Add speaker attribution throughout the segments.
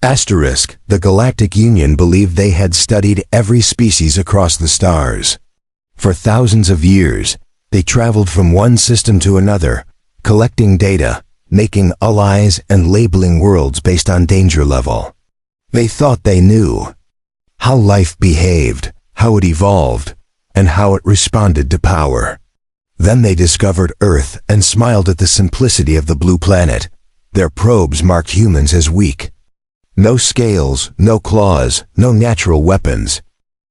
Speaker 1: Asterisk, the Galactic Union believed they had studied every species across the stars. For thousands of years, they traveled from one system to another, collecting data, making allies and labeling worlds based on danger level. They thought they knew how life behaved, how it evolved, and how it responded to power. Then they discovered Earth and smiled at the simplicity of the blue planet. Their probes marked humans as weak. No scales, no claws, no natural weapons.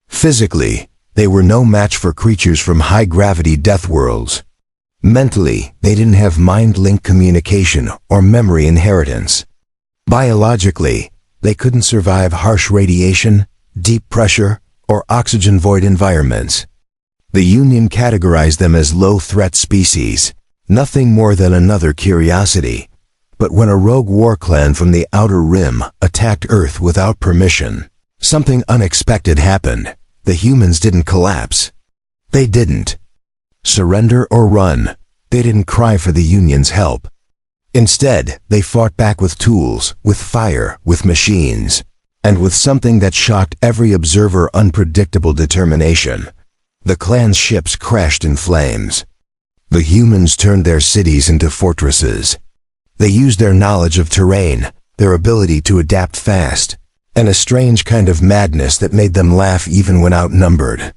Speaker 1: Physically, they were no match for creatures from high-gravity death worlds. Mentally, they didn't have mind-link communication or memory inheritance. Biologically, they couldn't survive harsh radiation, deep pressure, or oxygen-void environments. The Union categorized them as low-threat species, nothing more than another curiosity. But when a rogue war clan from the Outer Rim attacked Earth without permission, something unexpected happened. The humans didn't collapse. They didn't surrender or run. They didn't cry for the Union's help. Instead, they fought back with tools, with fire, with machines, and with something that shocked every observer: unpredictable determination. The clan's ships crashed in flames. The humans turned their cities into fortresses. They used their knowledge of terrain, their ability to adapt fast, and a strange kind of madness that made them laugh even when outnumbered.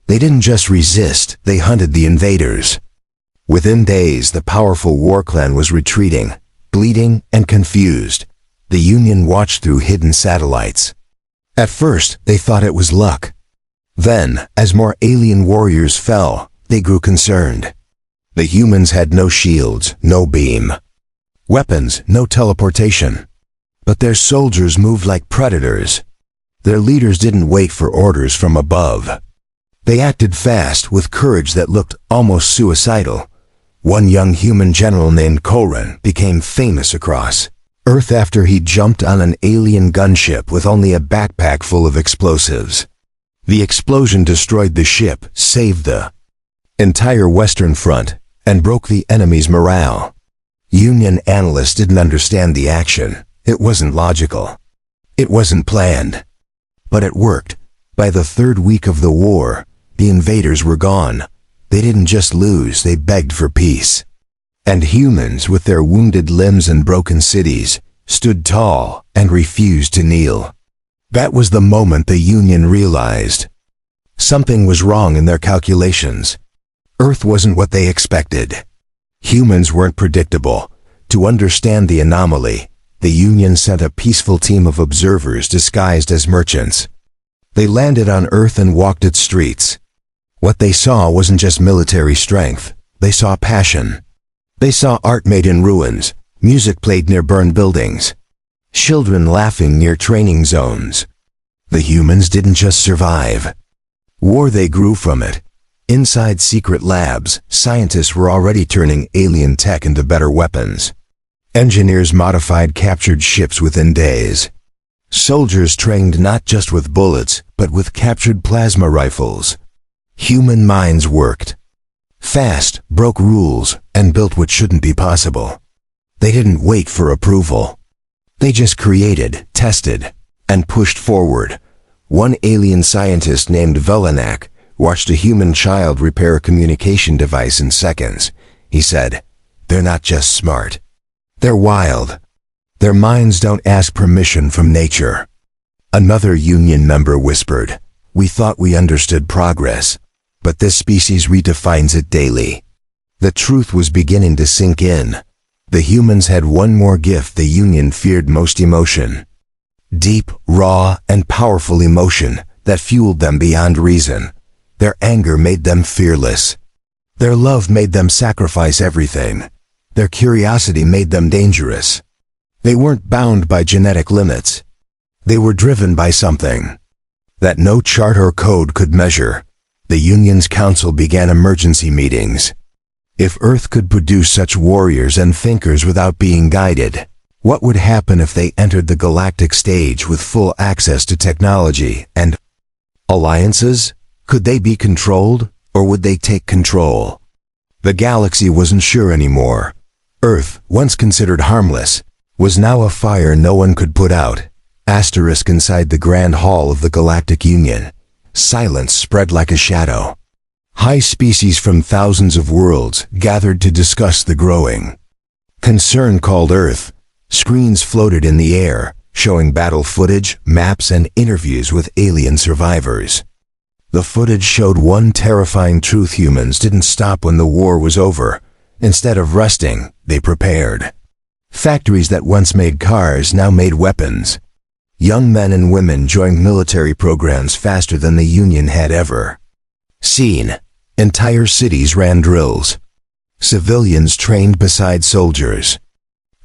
Speaker 1: They didn't just resist, they hunted the invaders. Within days, the powerful war clan was retreating, bleeding and confused. The Union watched through hidden satellites. At first, they thought it was luck. Then, as more alien warriors fell, they grew concerned. The humans had no shields, no beam weapons, no teleportation. But their soldiers moved like predators. Their leaders didn't wait for orders from above. They acted fast, with courage that looked almost suicidal. One young human general named Koran became famous across Earth after he jumped on an alien gunship with only a backpack full of explosives. The explosion destroyed the ship, saved the entire Western Front, and broke the enemy's morale. Union analysts didn't understand the action. It wasn't logical. It wasn't planned. But it worked. By the third week of the war, the invaders were gone. They didn't just lose, they begged for peace. And humans, with their wounded limbs and broken cities, stood tall and refused to kneel. That was the moment the Union realized something was wrong in their calculations. Earth wasn't what they expected. Humans weren't predictable. To understand the anomaly, the Union sent a peaceful team of observers disguised as merchants. They landed on Earth and walked its streets. What they saw wasn't just military strength. They saw passion. They saw art made in ruins, music played near burned buildings, children laughing near training zones. The humans didn't just survive war, they grew from it. Inside secret labs, scientists were already turning alien tech into better weapons. Engineers modified captured ships within days. Soldiers trained not just with bullets, but with captured plasma rifles. Human minds worked fast, broke rules, and built what shouldn't be possible. They didn't wait for approval. They just created, tested, and pushed forward. One alien scientist named Velenak watched a human child repair a communication device in seconds. He said, "They're not just smart. They're wild. Their minds don't ask permission from nature." Another Union member whispered, "We thought we understood progress, but this species redefines it daily." The truth was beginning to sink in. The humans had one more gift the Union feared most: emotion. Deep, raw, and powerful emotion that fueled them beyond reason. Their anger made them fearless. Their love made them sacrifice everything. Their curiosity made them dangerous. They weren't bound by genetic limits. They were driven by something that no chart or code could measure. The Union's council began emergency meetings. If Earth could produce such warriors and thinkers without being guided, what would happen if they entered the galactic stage with full access to technology and alliances? Could they be controlled, or would they take control? The galaxy wasn't sure anymore. Earth, once considered harmless, was now a fire no one could put out. Asterisk inside the Grand Hall of the Galactic Union. Silence spread like a shadow. High species from thousands of worlds gathered to discuss the growing concern called Earth. Screens floated in the air, showing battle footage, maps, and interviews with alien survivors. The footage showed one terrifying truth: humans didn't stop when the war was over. Instead of resting, they prepared. Factories that once made cars now made weapons. Young men and women joined military programs faster than the Union had ever seen. Entire cities ran drills. Civilians trained beside soldiers.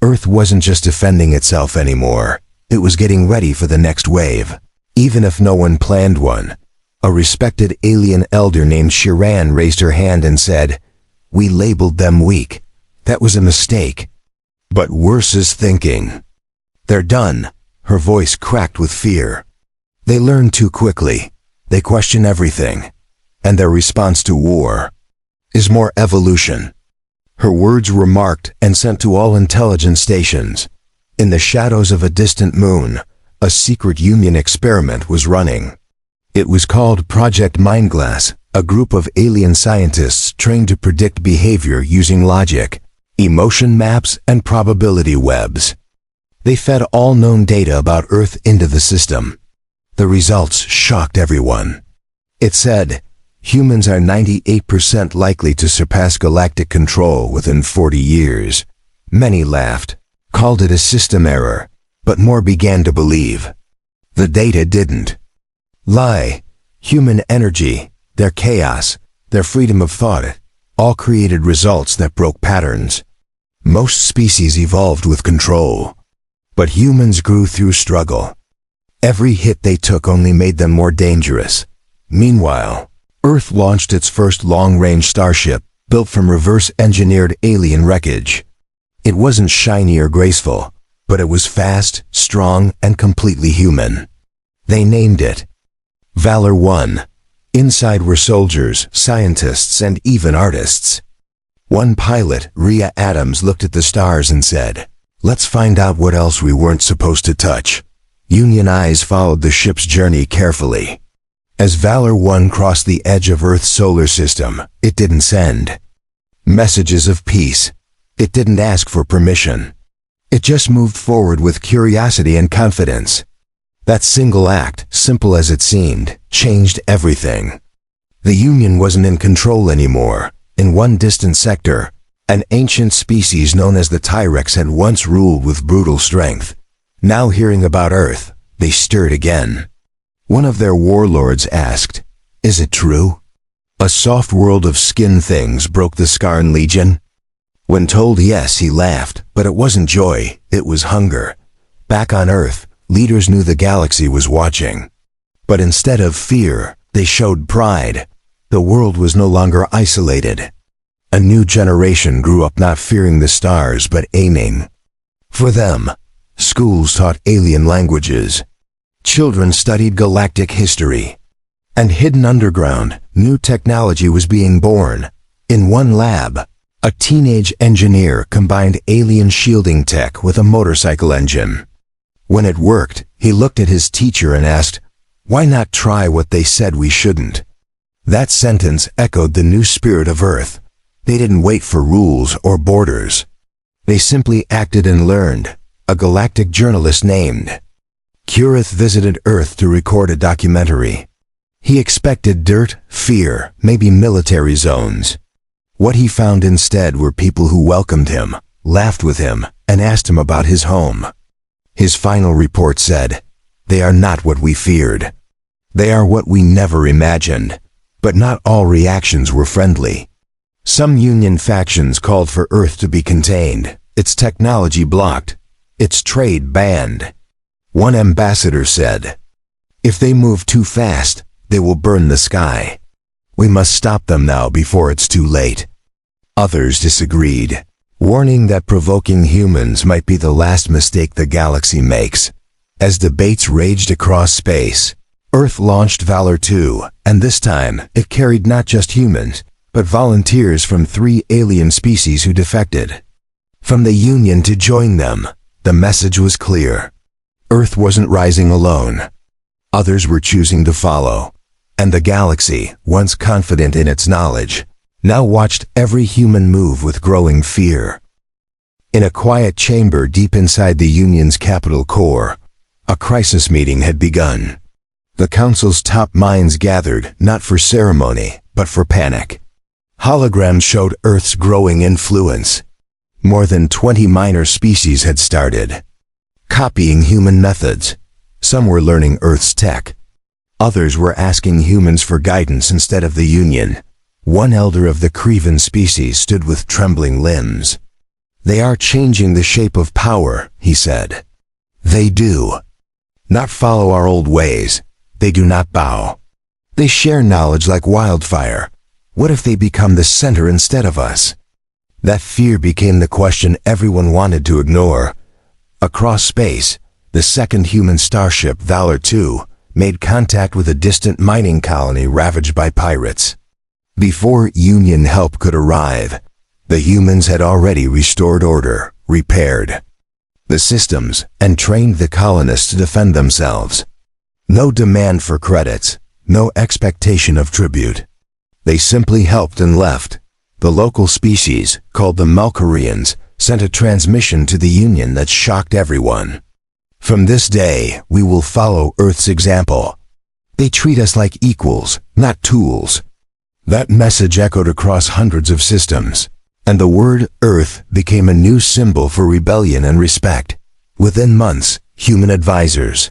Speaker 1: Earth wasn't just defending itself anymore. It was getting ready for the next wave. Even if no one planned one. A respected alien elder named Shiran raised her hand and said, "We labeled them weak. That was a mistake. But worse is thinking. They're done." Her voice cracked with fear. They learn too quickly. They question everything. And their response to war is more evolution. Her words were marked and sent to all intelligence stations. In the shadows of a distant moon, a secret Union experiment was running. It was called Project Mindglass, a group of alien scientists trained to predict behavior using logic, emotion maps, and probability webs. They fed all known data about Earth into the system. The results shocked everyone. It said, humans are 98% likely to surpass galactic control within 40 years. Many laughed, called it a system error, but more began to believe. The data didn't lie. Human energy, their chaos, their freedom of thought, all created results that broke patterns. Most species evolved with control, but humans grew through struggle. Every hit they took only made them more dangerous. Meanwhile, Earth launched its first long-range starship, built from reverse-engineered alien wreckage. It wasn't shiny or graceful, but it was fast, strong, and completely human. They named it Valor 1. Inside were soldiers, scientists, and even artists. One pilot, Rhea Adams, looked at the stars and said, "Let's find out what else we weren't supposed to touch." Union eyes followed the ship's journey carefully. As Valor 1 crossed the edge of Earth's solar system, it didn't send messages of peace. It didn't ask for permission. It just moved forward with curiosity and confidence. That single act, simple as it seemed, changed everything. The Union wasn't in control anymore. In one distant sector, an ancient species known as the Tyrex had once ruled with brutal strength. Now hearing about Earth, they stirred again. One of their warlords asked, "Is it true?" A soft world of skin things broke the Skarn Legion. When told yes, he laughed, but it wasn't joy, it was hunger. Back on Earth, leaders knew the galaxy was watching. But instead of fear, they showed pride. The world was no longer isolated. A new generation grew up not fearing the stars but aiming for them. Schools taught alien languages. Children studied galactic history. And hidden underground, new technology was being born. In one lab, a teenage engineer combined alien shielding tech with a motorcycle engine. When it worked, he looked at his teacher and asked, "Why not try what they said we shouldn't?" That sentence echoed the new spirit of Earth. They didn't wait for rules or borders. They simply acted and learned. A galactic journalist named Kurith visited Earth to record a documentary. He expected dirt, fear, maybe military zones. What he found instead were people who welcomed him, laughed with him, and asked him about his home. His final report said, "They are not what we feared. They are what we never imagined." But not all reactions were friendly. Some Union factions called for Earth to be contained, its technology blocked, its trade banned. One ambassador said, "If they move too fast, they will burn the sky. We must stop them now before it's too late." Others disagreed, warning that provoking humans might be the last mistake the galaxy makes. As debates raged across space, Earth launched Valor 2, and this time it carried not just humans, but volunteers from 3 alien species who defected from the Union to join them. The message was clear. Earth wasn't rising alone. Others were choosing to follow. And the galaxy, once confident in its knowledge, now watched every human move with growing fear. In a quiet chamber deep inside the Union's capital core, a crisis meeting had begun. The Council's top minds gathered, not for ceremony, but for panic. Holograms showed Earth's growing influence. More than 20 minor species had started, copying human methods. Some were learning Earth's tech. Others were asking humans for guidance instead of the Union. One elder of the Crevan species stood with trembling limbs. "They are changing the shape of power," he said. "They do not follow our old ways. They do not bow. They share knowledge like wildfire. What if they become the center instead of us?" That fear became the question everyone wanted to ignore. Across space, the second human starship, Valor 2, made contact with a distant mining colony ravaged by pirates. Before Union help could arrive, the humans had already restored order, repaired the systems, and trained the colonists to defend themselves. No demand for credits, no expectation of tribute. They simply helped and left. The local species, called the Malkarians, sent a transmission to the Union that shocked everyone. "From this day, we will follow Earth's example. They treat us like equals, not tools." That message echoed across hundreds of systems, and the word Earth became a new symbol for rebellion and respect. Within months, human advisors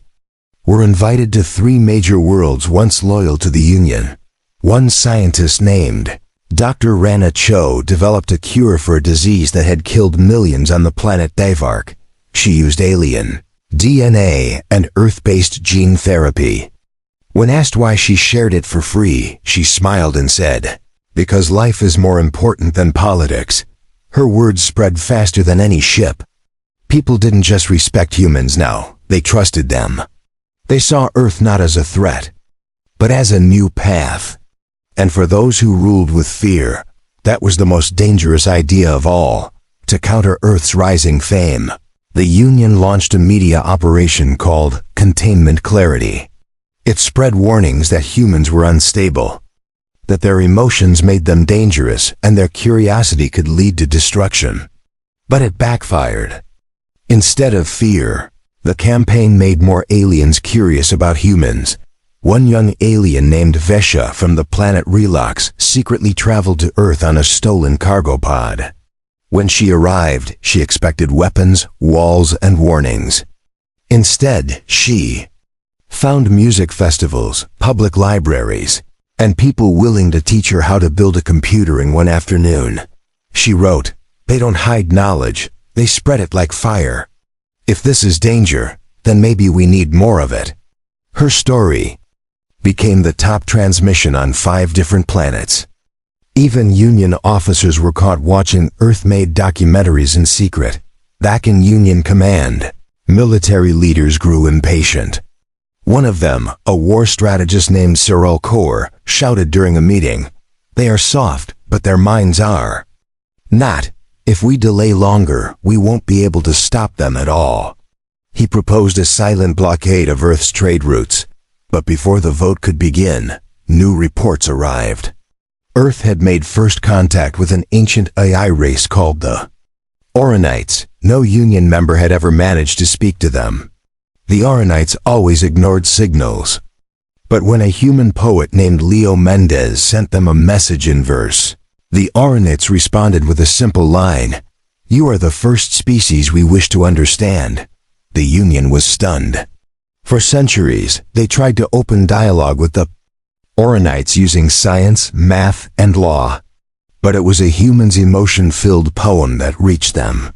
Speaker 1: were invited to 3 major worlds once loyal to the Union. One scientist named Dr. Rana Cho developed a cure for a disease that had killed millions on the planet Davark. She used alien DNA and Earth-based gene therapy. When asked why she shared it for free, she smiled and said, "Because life is more important than politics." Her words spread faster than any ship. People didn't just respect humans now, they trusted them. They saw Earth not as a threat, but as a new path. And for those who ruled with fear, that was the most dangerous idea of all. To counter Earth's rising fame, the Union launched a media operation called Containment Clarity. It spread warnings that humans were unstable, that their emotions made them dangerous and their curiosity could lead to destruction. But it backfired. Instead of fear, the campaign made more aliens curious about humans. One young alien named Vesha from the planet Relox secretly traveled to Earth on a stolen cargo pod. When she arrived, she expected weapons, walls, and warnings. Instead, she found music festivals, public libraries, and people willing to teach her how to build a computer in one afternoon. She wrote, "They don't hide knowledge, they spread it like fire. If this is danger, then maybe we need more of it." Her story became the top transmission on 5 different planets. Even Union officers were caught watching Earth-made documentaries in secret. Back in Union command, military leaders grew impatient. One of them, a war strategist named Cyril Kaur, shouted during a meeting, "They are soft, but their minds are not. If we delay longer, we won't be able to stop them at all." He proposed a silent blockade of Earth's trade routes. But before the vote could begin, new reports arrived. Earth had made first contact with an ancient AI race called the Oranites. No Union member had ever managed to speak to them. The Oranites always ignored signals. But when a human poet named Leo Mendez sent them a message in verse, the Oranites responded with a simple line, "You are the first species we wish to understand." The Union was stunned. For centuries, they tried to open dialogue with the Oranites using science, math, and law. But it was a human's emotion-filled poem that reached them.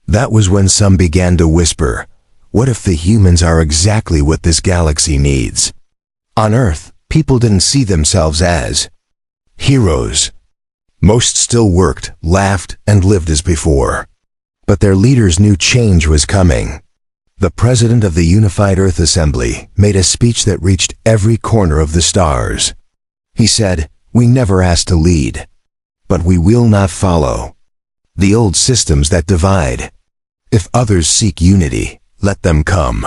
Speaker 1: That was when some began to whisper, what if the humans are exactly what this galaxy needs? On Earth, people didn't see themselves as heroes. Most still worked, laughed, and lived as before. But their leaders knew change was coming. The president of the Unified Earth Assembly made a speech that reached every corner of the stars. He said, "We never asked to lead, but we will not follow the old systems that divide. If others seek unity, let them come."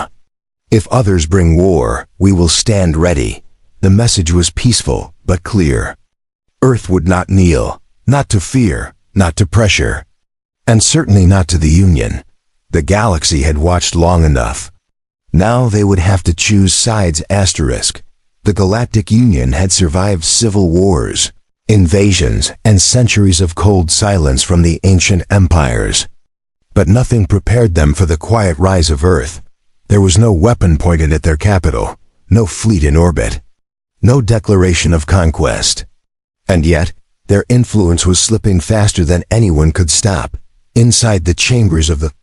Speaker 1: If others bring war, we will stand ready. The message was peaceful, but clear. Earth would not kneel, not to fear, not to pressure, and certainly not to the Union. The galaxy had watched long enough. Now they would have to choose sides. The Galactic Union had survived civil wars, invasions, and centuries of cold silence from the ancient empires. But nothing prepared them for the quiet rise of Earth. There was no weapon pointed at their capital, no fleet in orbit, no declaration of conquest. And yet, their influence was slipping faster than anyone could stop. Inside the chambers of the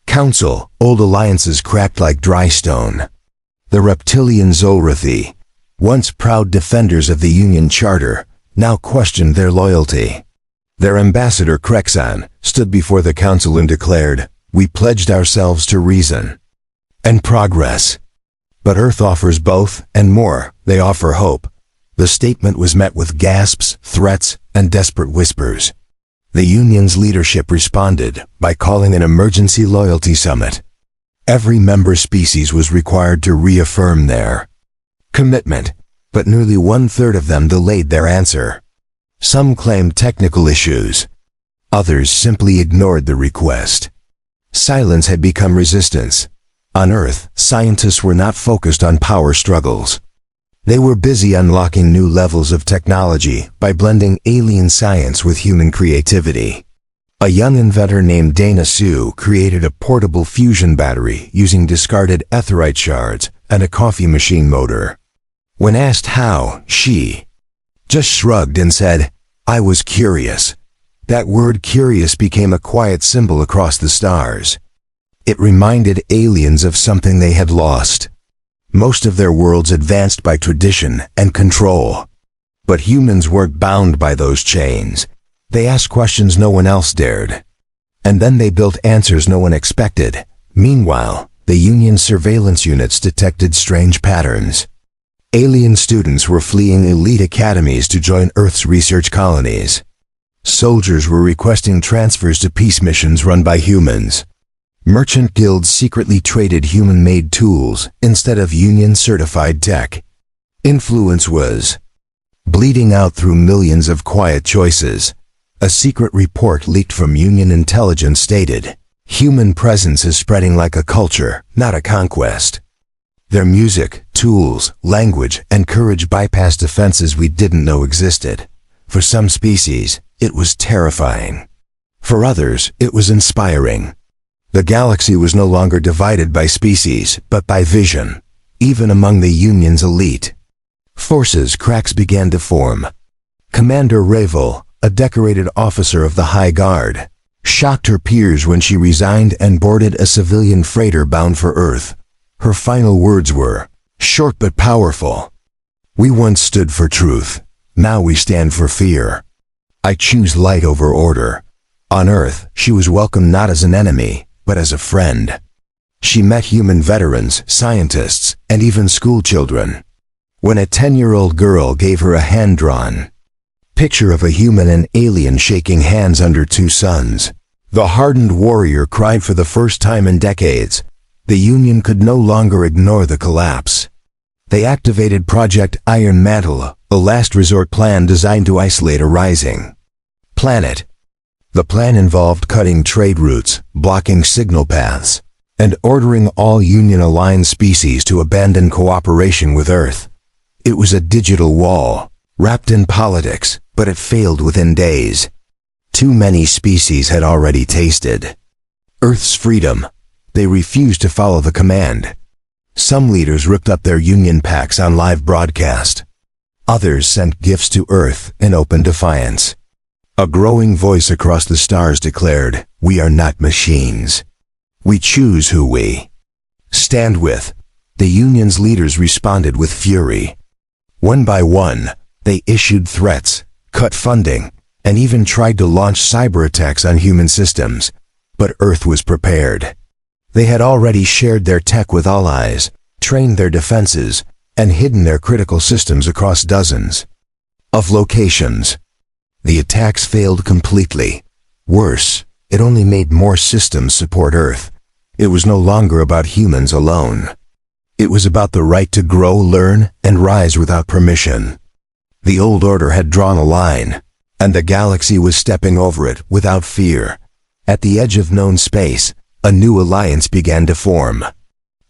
Speaker 1: Council, old alliances cracked like dry stone. The reptilian Zolrathi, once proud defenders of the Union Charter, now questioned their loyalty. Their ambassador Krexan stood before the Council and declared, "We pledged ourselves to reason and progress. But Earth offers both and more. They offer hope." The statement was met with gasps, threats, and desperate whispers. The Union's leadership responded by calling an emergency loyalty summit. Every member species was required to reaffirm their commitment, but nearly one-third of them delayed their answer. Some claimed technical issues. Others simply ignored the request. Silence had become resistance. On Earth, scientists were not focused on power struggles. They were busy unlocking new levels of technology by blending alien science with human creativity. A young inventor named Dana Sue created a portable fusion battery using discarded etherite shards and a coffee machine motor. When asked how, she just shrugged and said, "I was curious." That word curious became a quiet symbol across the stars. It reminded aliens of something they had lost. Most of their worlds advanced by tradition and control. But humans weren't bound by those chains. They asked questions no one else dared. And then they built answers no one expected. Meanwhile, the Union surveillance units detected strange patterns. Alien students were fleeing elite academies to join Earth's research colonies. Soldiers were requesting transfers to peace missions run by humans. Merchant guilds secretly traded human-made tools instead of Union-certified tech. Influence was bleeding out through millions of quiet choices. A secret report leaked from Union intelligence stated, "Human presence is spreading like a culture, not a conquest." Their music, tools, language, and courage bypassed defenses we didn't know existed. For some species, it was terrifying. For others, it was inspiring. The galaxy was no longer divided by species, but by vision. Even among the Union's elite forces, cracks began to form. Commander Ravel, a decorated officer of the High Guard, shocked her peers when she resigned and boarded a civilian freighter bound for Earth. Her final words were, short but powerful. "We once stood for truth. Now we stand for fear. I choose light over order." On Earth, she was welcomed not as an enemy, but as a friend. She met human veterans, scientists, and even school children. When a 10-year-old girl gave her a hand-drawn picture of a human and alien shaking hands under two suns, the hardened warrior cried for the first time in decades. The Union could no longer ignore the collapse. They activated Project Iron Mantle, a last resort plan designed to isolate a rising planet. The plan involved cutting trade routes, blocking signal paths, and ordering all Union-aligned species to abandon cooperation with Earth. It was a digital wall, wrapped in politics, but it failed within days. Too many species had already tasted Earth's freedom. They refused to follow the command. Some leaders ripped up their Union packs on live broadcast. Others sent gifts to Earth in open defiance. A growing voice across the stars declared, "We are not machines. We choose who we stand with." The Union's leaders responded with fury. One by one, they issued threats, cut funding, and even tried to launch cyber attacks on human systems. But Earth was prepared. They had already shared their tech with allies, trained their defenses, and hidden their critical systems across dozens of locations. The attacks failed completely. Worse, it only made more systems support Earth. It was no longer about humans alone. It was about the right to grow, learn, and rise without permission. The old order had drawn a line, and the galaxy was stepping over it without fear. At the edge of known space, a new alliance began to form.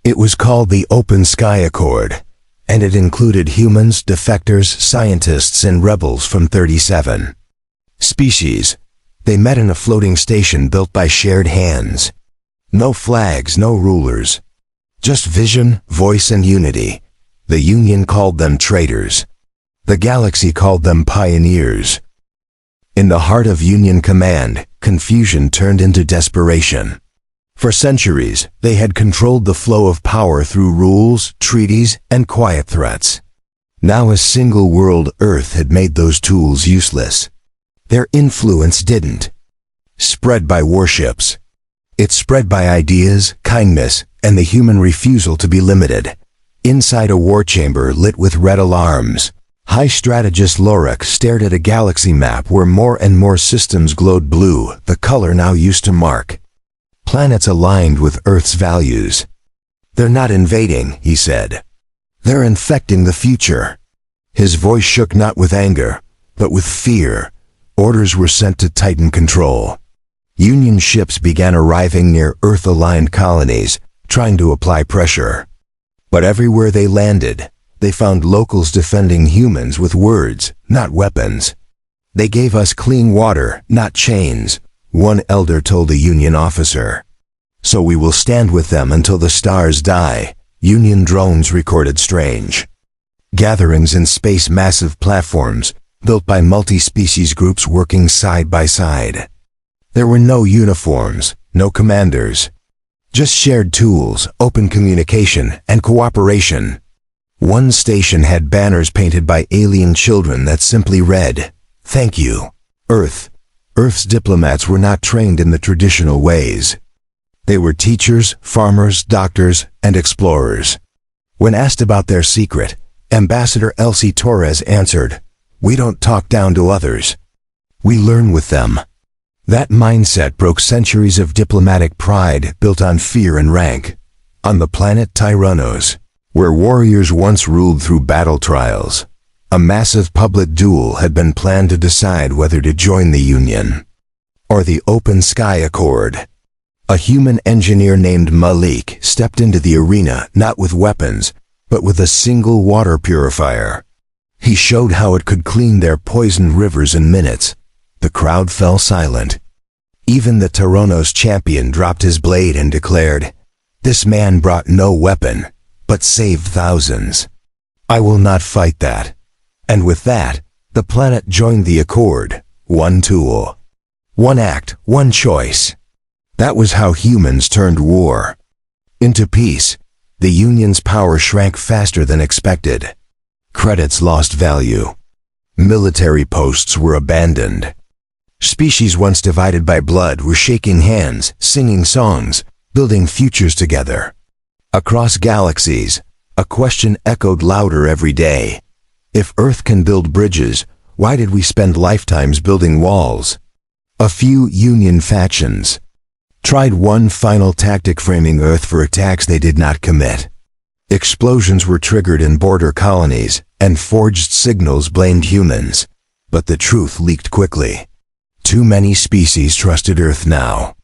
Speaker 1: It was called the Open Sky Accord, and it included humans, defectors, scientists, and rebels from 37 species. They met in a floating station built by shared hands. No flags, no rulers. Just vision, voice, and unity. The Union called them traitors. The galaxy called them pioneers. In the heart of Union command, confusion turned into desperation. For centuries, they had controlled the flow of power through rules, treaties, and quiet threats. Now a single world, Earth, had made those tools useless. Their influence didn't spread by warships. It spread by ideas, kindness, and the human refusal to be limited. Inside a war chamber lit with red alarms, High Strategist Lorik stared at a galaxy map where more and more systems glowed blue, the color now used to mark planets aligned with Earth's values. "They're not invading," he said. "They're infecting the future." His voice shook not with anger, but with fear. Orders were sent to tighten control. Union ships began arriving near Earth-aligned colonies, trying to apply pressure. But everywhere they landed, they found locals defending humans with words, not weapons. "They gave us clean water, not chains," one elder told a Union officer. "So we will stand with them until the stars die," Union drones recorded strange gatherings in space, massive platforms built by multi-species groups working side by side. There were no uniforms, no commanders. Just shared tools, open communication, and cooperation. One station had banners painted by alien children that simply read, "Thank you, Earth." Earth's diplomats were not trained in the traditional ways. They were teachers, farmers, doctors, and explorers. When asked about their secret, Ambassador Elsie Torres answered, "We don't talk down to others. We learn with them." That mindset broke centuries of diplomatic pride built on fear and rank. On the planet Tyrannos, where warriors once ruled through battle trials, a massive public duel had been planned to decide whether to join the Union or the Open Sky Accord. A human engineer named Malik stepped into the arena not with weapons, but with a single water purifier. He showed how it could clean their poisoned rivers in minutes. The crowd fell silent. Even the Tyrannos champion dropped his blade and declared, "This man brought no weapon, but saved thousands. I will not fight that." And with that, the planet joined the accord. One tool, one act, one choice. That was how humans turned war into peace. The Union's power shrank faster than expected. Credits lost value. Military posts were abandoned. Species once divided by blood were shaking hands, singing songs, building futures together. Across galaxies, a question echoed louder every day. If Earth can build bridges, why did we spend lifetimes building walls? A few Union factions tried one final tactic, framing Earth for attacks they did not commit. Explosions were triggered in border colonies, and forged signals blamed humans. But the truth leaked quickly. Too many species trusted Earth now.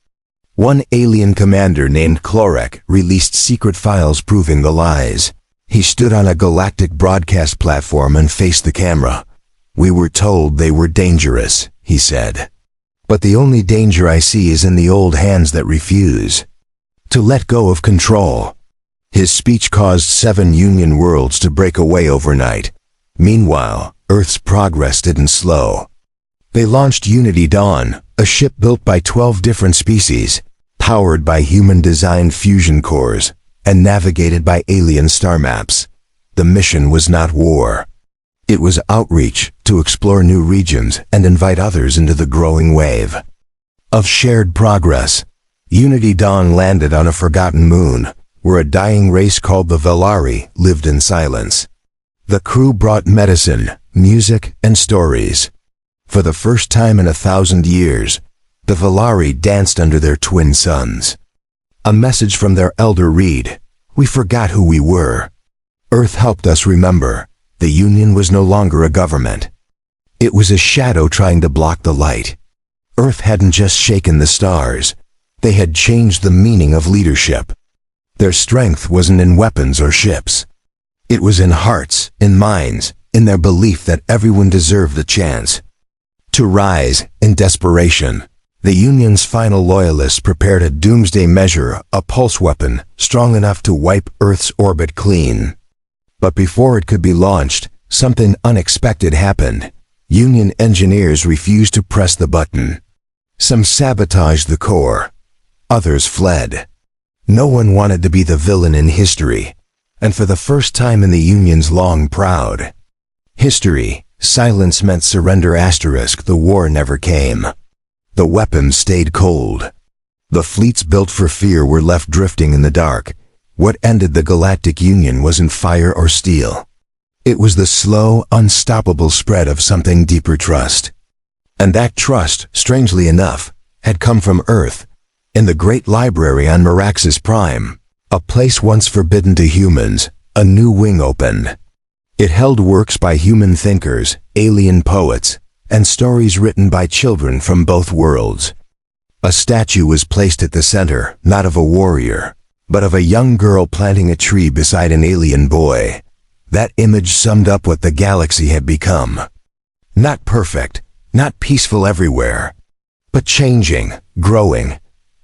Speaker 1: One alien commander named Clorek released secret files proving the lies. He stood on a galactic broadcast platform and faced the camera. "We were told they were dangerous," he said. "But the only danger I see is in the old hands that refuse to let go of control." His speech caused 7 Union worlds to break away overnight. Meanwhile, Earth's progress didn't slow. They launched Unity Dawn, a ship built by 12 different species, powered by human-designed fusion cores, and navigated by alien star maps. The mission was not war. It was outreach, to explore new regions and invite others into the growing wave of shared progress. Unity Dawn landed on a forgotten moon, where a dying race called the Velari lived in silence. The crew brought medicine, music, and stories. For the first time in 1,000 years, the Velari danced under their twin suns. A message from their elder read, We forgot who we were. Earth helped us remember. The Union was no longer a government. It was a shadow trying to block the light. Earth hadn't just shaken the stars. They had changed the meaning of leadership. Their strength wasn't in weapons or ships. It was in hearts, in minds, in their belief that everyone deserved a chance to rise. In desperation, the Union's final loyalists prepared a doomsday measure, a pulse weapon strong enough to wipe Earth's orbit clean. But before it could be launched, something unexpected happened. Union engineers refused to press the button. Some sabotaged the core. Others fled. No one wanted to be the villain in history, and for the first time in the Union's long proud history, silence meant surrender. The war never came. The weapons stayed cold. The fleets built for fear were left drifting in the dark. What ended the Galactic Union wasn't fire or steel. It was the slow, unstoppable spread of something deeper: trust. And that trust, strangely enough, had come from Earth. In the great library on Meraxis Prime, a place once forbidden to humans, a new wing opened. It held works by human thinkers, alien poets, and stories written by children from both worlds. A statue was placed at the center, not of a warrior, but of a young girl planting a tree beside an alien boy. That image summed up what the galaxy had become. Not perfect, not peaceful everywhere, but changing, growing,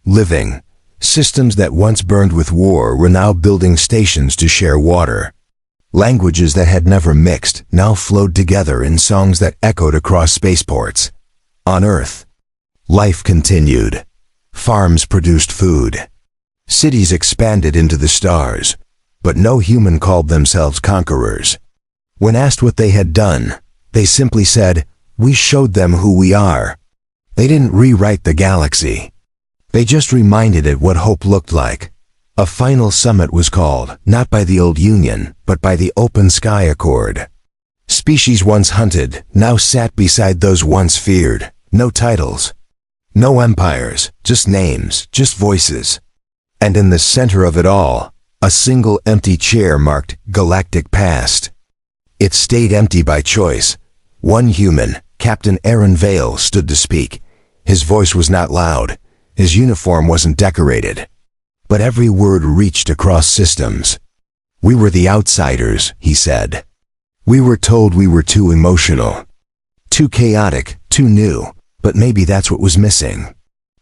Speaker 1: living. Systems that once burned with war were now building stations to share water. Languages that had never mixed now flowed together in songs that echoed across spaceports. On Earth, life continued. Farms produced food. Cities expanded into the stars, but no human called themselves conquerors. When asked what they had done, they simply said, "We showed them who we are." They didn't rewrite the galaxy. They just reminded it what hope looked like. A final summit was called, not by the old Union, but by the Open Sky Accord. Species once hunted now sat beside those once feared. No titles, no empires, just names, just voices. And in the center of it all, a single empty chair marked Galactic Past. It stayed empty by choice. One human, Captain Aaron Vale, stood to speak. His voice was not loud. His uniform wasn't decorated. But every word reached across systems. "We were the outsiders," he said. "We were told we were too emotional, too chaotic, too new, but maybe that's what was missing.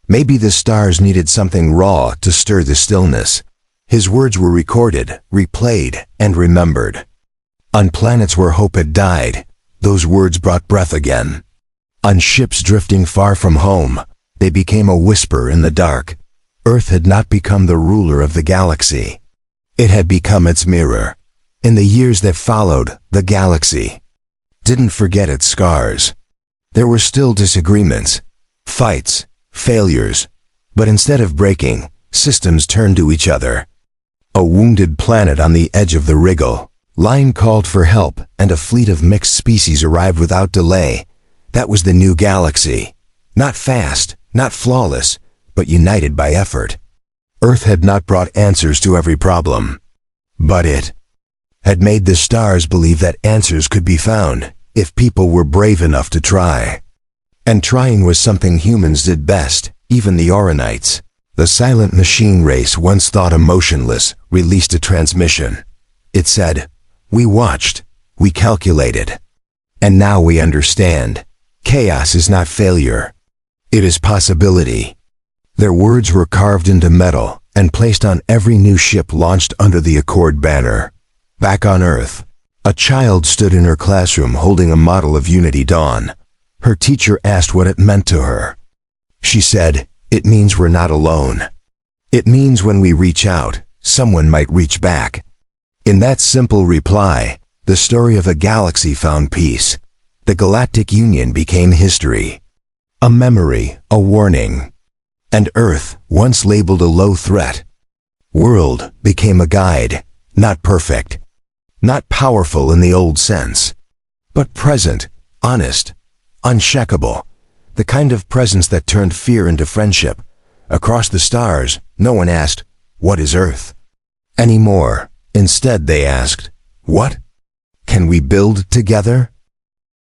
Speaker 1: Maybe the stars needed something raw to stir the stillness." His words were recorded, replayed, and remembered. On planets where hope had died, those words brought breath again. On ships drifting far from home, they became a whisper in the dark. Earth had not become the ruler of the galaxy. It had become its mirror. In the years that followed, the galaxy didn't forget its scars. There were still disagreements, fights, failures, but instead of breaking, systems turned to each other. A wounded planet on the edge of the wriggle line called for help, and a fleet of mixed species arrived without delay. That was the new galaxy. Not fast, not flawless, but united by effort. Earth had not brought answers to every problem, but it had made the stars believe that answers could be found if people were brave enough to try. And trying was something humans did best, even the Oranites. The silent machine race, once thought emotionless, released a transmission. It said, "We watched, we calculated, and now we understand. Chaos is not failure. It is possibility." Their words were carved into metal and placed on every new ship launched under the Accord banner. Back on Earth, a child stood in her classroom holding a model of Unity Dawn. Her teacher asked what it meant to her. She said, "It means we're not alone. It means when we reach out, someone might reach back." In that simple reply, the story of a galaxy found peace. The Galactic Union became history. A memory, a warning. And Earth, once labeled a low threat, world, became a guide. Not perfect, not powerful in the old sense, but present, honest, unshakable. The kind of presence that turned fear into friendship. Across the stars, no one asked, "What is Earth?" anymore. Instead, they asked, what? Can we build together?